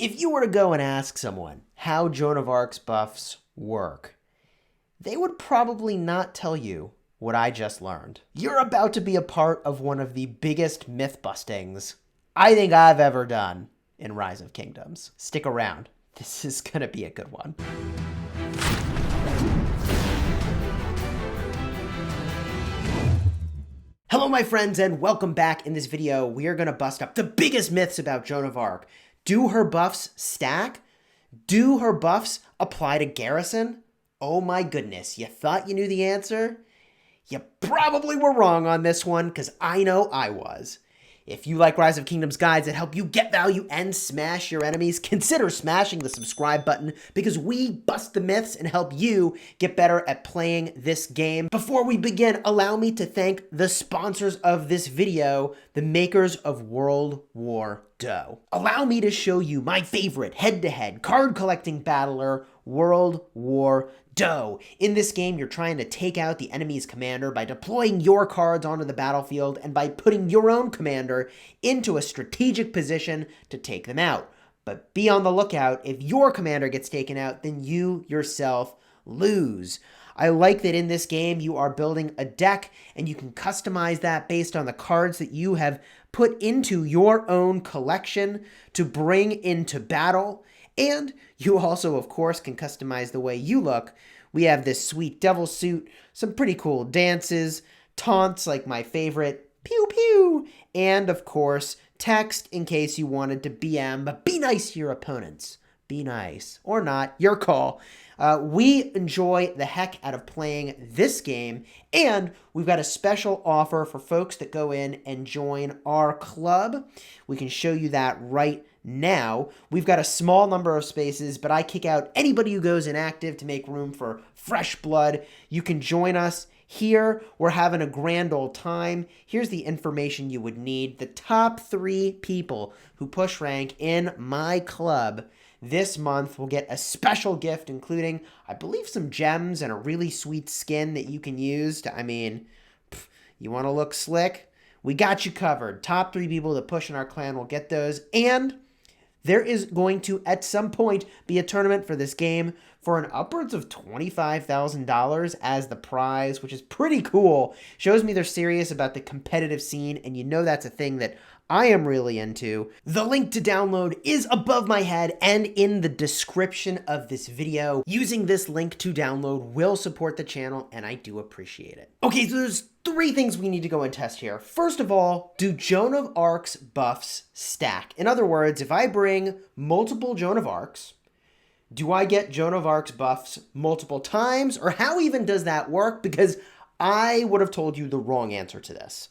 If you were to go and ask someone how Joan of Arc's buffs work, they would probably not tell you what I just learned. You're about to be a part of one of the biggest myth bustings I think I've ever done in Rise of Kingdoms. Stick around. This is gonna be a good one. Hello my friends and welcome back. In this video, we are gonna bust up the biggest myths about Joan of Arc. Do her buffs stack? Do her buffs apply to Garrison? Oh my goodness, you thought you knew the answer? You probably were wrong on this one, because I know I was. If you like Rise of Kingdoms guides that help you get value and smash your enemies, consider smashing the subscribe button, because we bust the myths and help you get better at playing this game. Before we begin, allow me to thank the sponsors of this video, the makers of World War Dough. Allow me to show you my favorite head-to-head card collecting battler, World War Dough. In this game, you're trying to take out the enemy's commander by deploying your cards onto the battlefield and by putting your own commander into a strategic position to take them out. But be on the lookout. If your commander gets taken out, then you yourself lose. I like that in this game, you are building a deck and you can customize that based on the cards that you have put into your own collection to bring into battle. And you also, of course, can customize the way you look. We have this sweet devil suit, some pretty cool dances, taunts like my favorite, pew pew, and of course, text in case you wanted to BM, but be nice to your opponents. Be nice. Or not, your call. We enjoy the heck out of playing this game, and we've got a special offer for folks that go in and join our club. We can show you that right now. We've got a small number of spaces, but I kick out anybody who goes inactive to make room for fresh blood. You can join us here. We're having a grand old time. Here's the information you would need. The top 3 people who push rank in my club this month will get a special gift, including, I believe, some gems and a really sweet skin that you can use to, you want to look slick? We got you covered. Top 3 people that push in our clan will get those. And there is going to, at some point, be a tournament for this game for an upwards of $25,000 as the prize, which is pretty cool. Shows me they're serious about the competitive scene, and you know that's a thing that I am really into. The link to download is above my head and in the description of this video. Using this link to download will support the channel, and I do appreciate it. Okay, so there's 3 things we need to go and test here. First of all, do Joan of Arc's buffs stack? In other words, if I bring multiple Joan of Arcs, do I get Joan of Arc's buffs multiple times? Or how even does that work? Because I would have told you the wrong answer to this.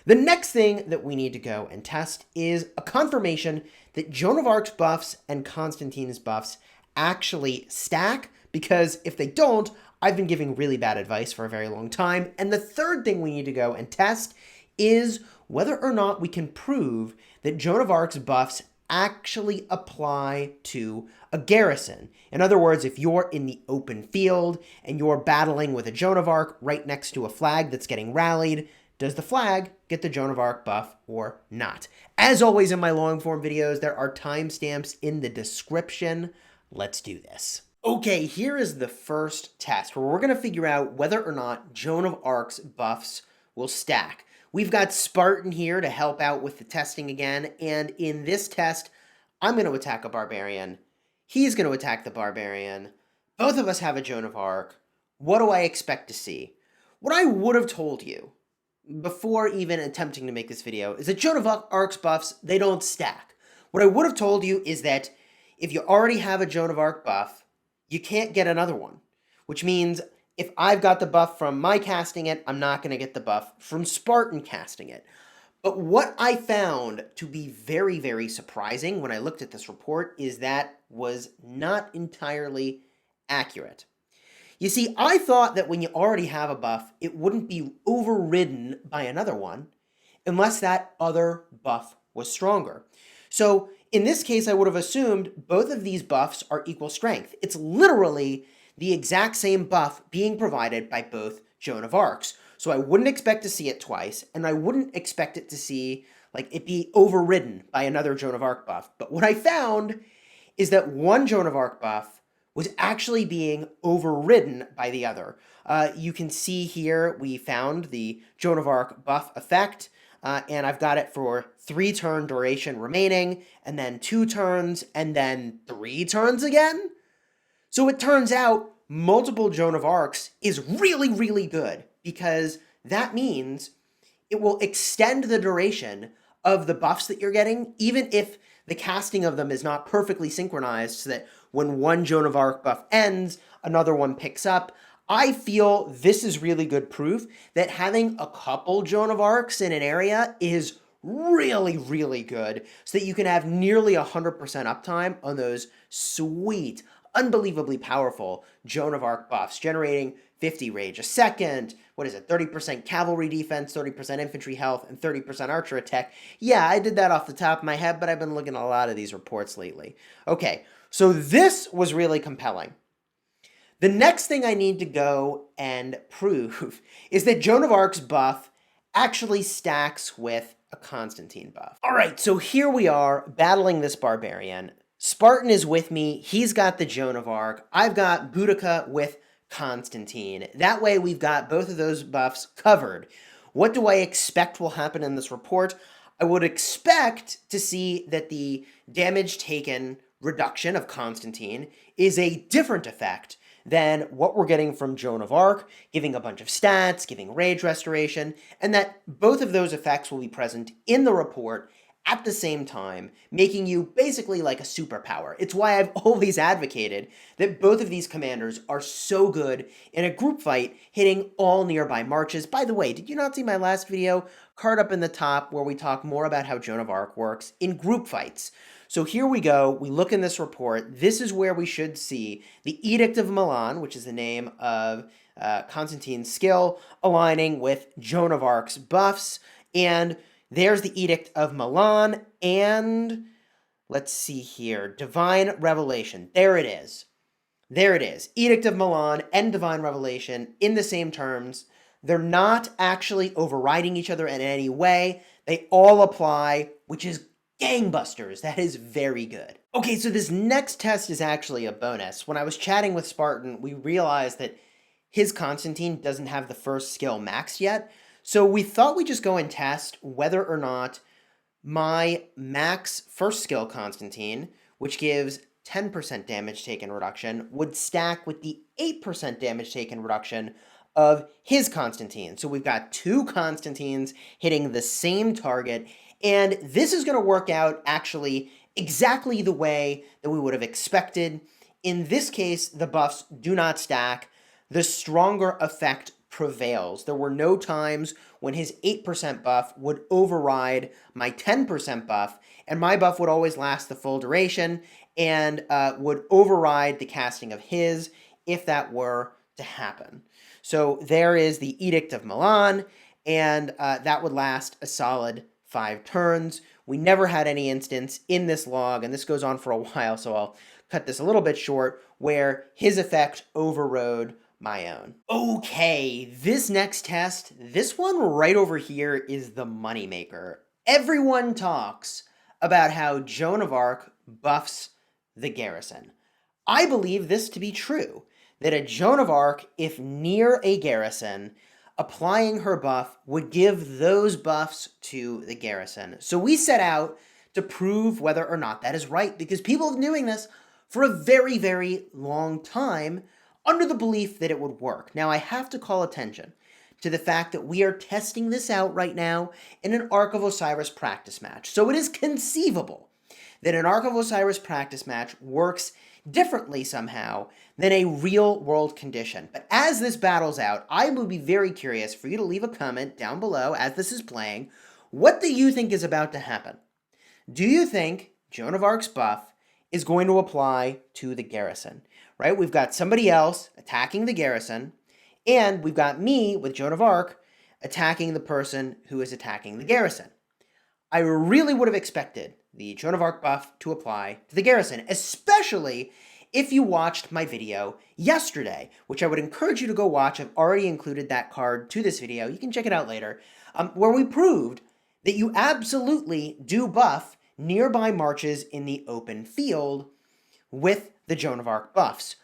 The next thing that we need to go and test is a confirmation that Joan of Arc's buffs and Constantine's buffs actually stack, because if they don't, I've been giving really bad advice for a very long time. And the third thing we need to go and test is whether or not we can prove that Joan of Arc's buffs actually apply to a garrison. In other words, if you're in the open field and you're battling with a Joan of Arc right next to a flag that's getting rallied, does the flag get the Joan of Arc buff or not? As always in my long form videos, there are timestamps in the description. Let's do this. Okay, here is the first test where we're going to figure out whether or not Joan of Arc's buffs will stack. We've got Spartan here to help out with the testing again, and in this test, I'm going to attack a barbarian. He's going to attack the barbarian. Both of us have a Joan of Arc. What do I expect to see? What I would have told you before even attempting to make this video is that Joan of Arc's buffs, they don't stack. What I would have told you is that if you already have a Joan of Arc buff, you can't get another one, which means if I've got the buff from my casting it, I'm not going to get the buff from Spartan casting it. But what I found to be very, very surprising when I looked at this report is that was not entirely accurate. You see, I thought that when you already have a buff, it wouldn't be overridden by another one unless that other buff was stronger. So in this case, I would have assumed both of these buffs are equal strength. It's literally the exact same buff being provided by both Joan of Arcs. So I wouldn't expect to see it twice, and I wouldn't expect it to see, like, it be overridden by another Joan of Arc buff. But what I found is that one Joan of Arc buff was actually being overridden by the other. You can see here we found the Joan of Arc buff effect, and I've got it for 3 turn duration remaining, and then 2 turns, and then 3 turns again. So it turns out multiple Joan of Arcs is really, really good, because that means it will extend the duration of the buffs that you're getting, even if the casting of them is not perfectly synchronized, so that when one Joan of Arc buff ends, another one picks up. I feel this is really good proof that having a couple Joan of Arcs in an area is really, really good, so that you can have nearly 100% uptime on those sweet, unbelievably powerful Joan of Arc buffs, generating 50 rage a second, 30% cavalry defense, 30% infantry health, and 30% archer attack. Yeah, I did that off the top of my head, but I've been looking at a lot of these reports lately. Okay, so this was really compelling. The next thing I need to go and prove is that Joan of Arc's buff actually stacks with a Constantine buff. All right, so here we are battling this barbarian. Spartan is with me. He's got the Joan of Arc. I've got Boudica with Constantine. That way we've got both of those buffs covered. What do I expect will happen in this report? I would expect to see that the damage taken reduction of Constantine is a different effect than what we're getting from Joan of Arc, giving a bunch of stats, giving rage restoration, and that both of those effects will be present in the report at the same time, making you basically like a superpower. It's why I've always advocated that both of these commanders are so good in a group fight, hitting all nearby marches. By the way, did you not see my last video? Card up in the top where we talk more about how Joan of Arc works in group fights. So here we go, we look in this report, this is where we should see the Edict of Milan, which is the name of Constantine's skill, aligning with Joan of Arc's buffs, and there's the Edict of Milan, and let's see here, Divine Revelation, there it is. There it is, Edict of Milan and Divine Revelation in the same terms. They're not actually overriding each other in any way, they all apply, which is gangbusters. That is very good. Okay, so this next test is actually a bonus. When I was chatting with Spartan, we realized that his Constantine doesn't have the first skill maxed yet. So we thought we'd just go and test whether or not my max first skill Constantine, which gives 10% damage taken reduction, would stack with the 8% damage taken reduction of his Constantine. So we've got 2 Constantines hitting the same target, and this is going to work out actually exactly the way that we would have expected. In this case, the buffs do not stack. The stronger effect prevails. There were no times when his 8% buff would override my 10% buff, and my buff would always last the full duration and would override the casting of his if that were to happen. So there is the Edict of Milan, and that would last a solid 5 turns. We never had any instance in this log, and this goes on for a while, so I'll cut this a little bit short, where his effect overrode my own. Okay, this next test, this one right over here is the moneymaker. Everyone talks about how Joan of Arc buffs the garrison. I believe this to be true, that a Joan of Arc, if near a garrison, applying her buff would give those buffs to the garrison. So we set out to prove whether or not that is right, because people have been doing this for a very, very long time under the belief that it would work. Now, I have to call attention to the fact that we are testing this out right now in an Ark of Osiris practice match. So it is conceivable that an Ark of Osiris practice match works differently somehow than a real-world condition. But as this battles out, I would be very curious for you to leave a comment down below as this is playing. What do you think is about to happen? Do you think Joan of Arc's buff is going to apply to the garrison? Right? We've got somebody else attacking the garrison, and we've got me with Joan of Arc attacking the person who is attacking the garrison. I really would have expected the Joan of Arc buff to apply to the garrison, especially if you watched my video yesterday, which I would encourage you to go watch. I've already included that card to this video. You can check it out later, where we proved that you absolutely do buff nearby marches in the open field. with the Joan of Arc buffs.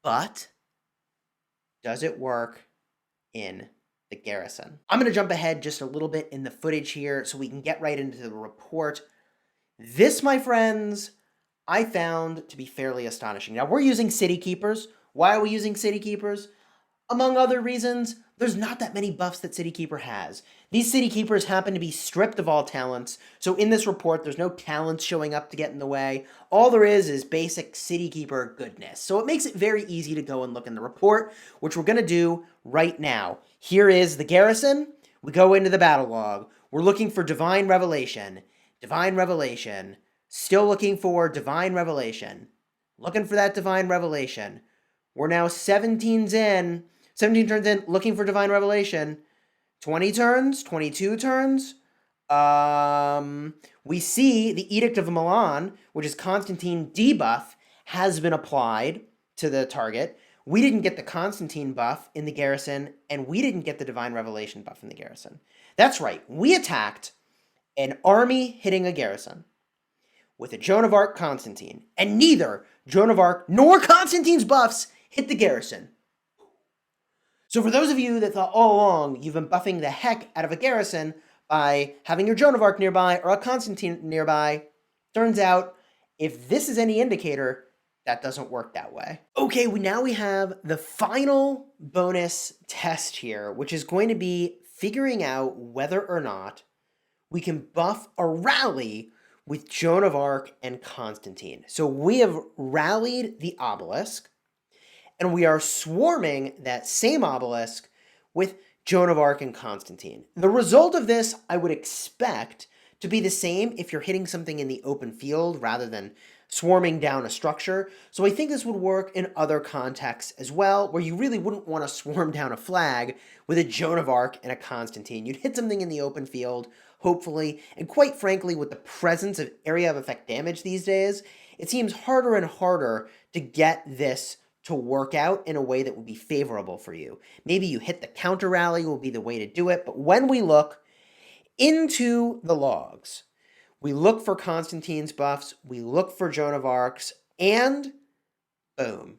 But does it work in the garrison? I'm going to jump ahead just a little bit in the footage here so we can get right into the report. This, my friends, I found to be fairly astonishing. Now, we're using City Keepers. Why are we using City Keepers? Among other reasons, there's not that many buffs that City Keeper has. These City Keepers happen to be stripped of all talents, so in this report, there's no talents showing up to get in the way. All there is basic City Keeper goodness. So it makes it very easy to go and look in the report, which we're going to do right now. Here is the garrison. We go into the battle log. We're looking for Divine Revelation. Divine Revelation. Still looking for Divine Revelation. Looking for that Divine Revelation. We're now 17 turns in, looking for Divine Revelation. 20 turns, 22 turns. We see the Edict of Milan, which is Constantine debuff, has been applied to the target. We didn't get the Constantine buff in the garrison, and we didn't get the Divine Revelation buff in the garrison. That's right, we attacked an army hitting a garrison with a Joan of Arc Constantine, and neither Joan of Arc nor Constantine's buffs hit the garrison. So for those of you that thought all along you've been buffing the heck out of a garrison by having your Joan of Arc nearby or a Constantine nearby, turns out if this is any indicator, that doesn't work that way. Okay, now we have the final bonus test here, which is going to be figuring out whether or not we can buff a rally with Joan of Arc and Constantine. So we have rallied the obelisk, and we are swarming that same obelisk with Joan of Arc and Constantine. The result of this, I would expect to be the same if you're hitting something in the open field rather than swarming down a structure. So I think this would work in other contexts as well, where you really wouldn't want to swarm down a flag with a Joan of Arc and a Constantine. You'd hit something in the open field, hopefully, and quite frankly, with the presence of area of effect damage these days, it seems harder and harder to get this to work out in a way that would be favorable for you. Maybe you hit the counter rally will be the way to do it, but when we look into the logs, we look for Constantine's buffs, we look for Joan of Arc's, and boom,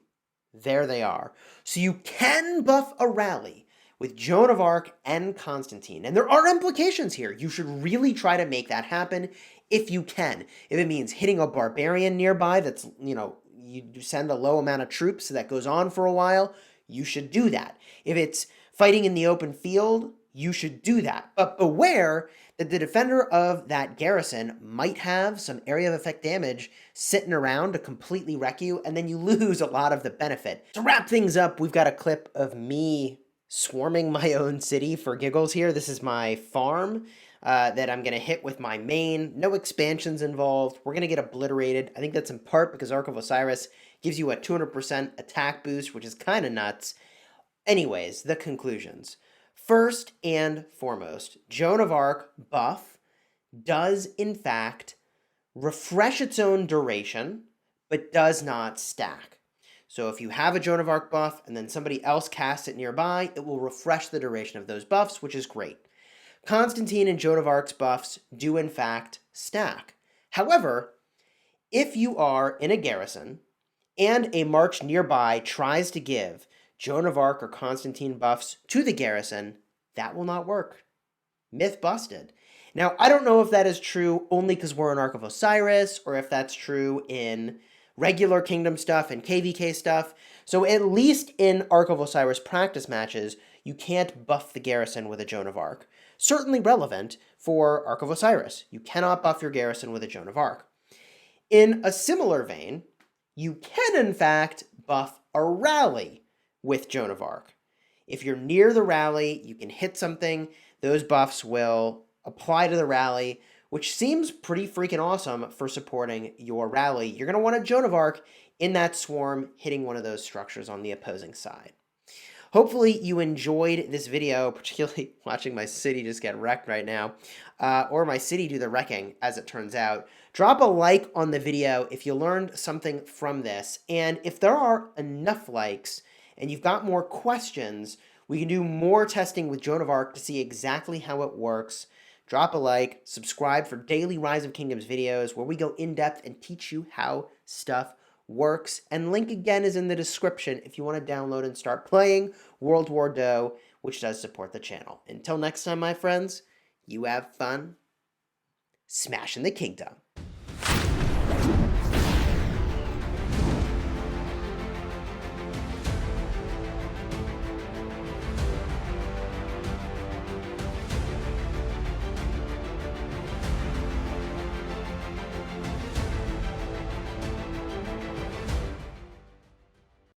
there they are. So you can buff a rally with Joan of Arc and Constantine, and there are implications here. You should really try to make that happen if you can. If it means hitting a barbarian nearby that's, you send a low amount of troops that goes on for a while, you should do that. If it's fighting in the open field, you should do that. But beware that the defender of that garrison might have some area of effect damage sitting around to completely wreck you, and then you lose a lot of the benefit. To wrap things up, we've got a clip of me swarming my own city for giggles here. This is my farm that I'm going to hit with my main. No expansions involved. We're going to get obliterated. I think that's in part because Ark of Osiris gives you a 200% attack boost, which is kind of nuts. Anyways, the conclusions. First and foremost, Joan of Arc buff does, in fact, refresh its own duration, but does not stack. So if you have a Joan of Arc buff and then somebody else casts it nearby, it will refresh the duration of those buffs, which is great. Constantine and Joan of Arc's buffs do, in fact, stack. However, if you are in a garrison and a march nearby tries to give Joan of Arc or Constantine buffs to the garrison, that will not work. Myth busted. Now, I don't know if that is true only because we're in Ark of Osiris, or if that's true in regular Kingdom stuff and KVK stuff. So at least in Ark of Osiris practice matches, you can't buff the garrison with a Joan of Arc. Certainly relevant for Ark of Osiris. You cannot buff your garrison with a Joan of Arc. In a similar vein, you can in fact buff a rally with Joan of Arc. If you're near the rally, you can hit something, those buffs will apply to the rally, which seems pretty freaking awesome for supporting your rally. You're going to want a Joan of Arc in that swarm hitting one of those structures on the opposing side. Hopefully you enjoyed this video, particularly watching my city just get wrecked right now, or my city do the wrecking, as it turns out. Drop a like on the video if you learned something from this, and if there are enough likes and you've got more questions, we can do more testing with Joan of Arc to see exactly how it works. Drop a like, subscribe for daily Rise of Kingdoms videos where we go in depth and teach you how stuff works, and link again is in the description if you want to download and start playing World War Do, which does support the channel. Until next time, my friends, you have fun smashing the kingdom.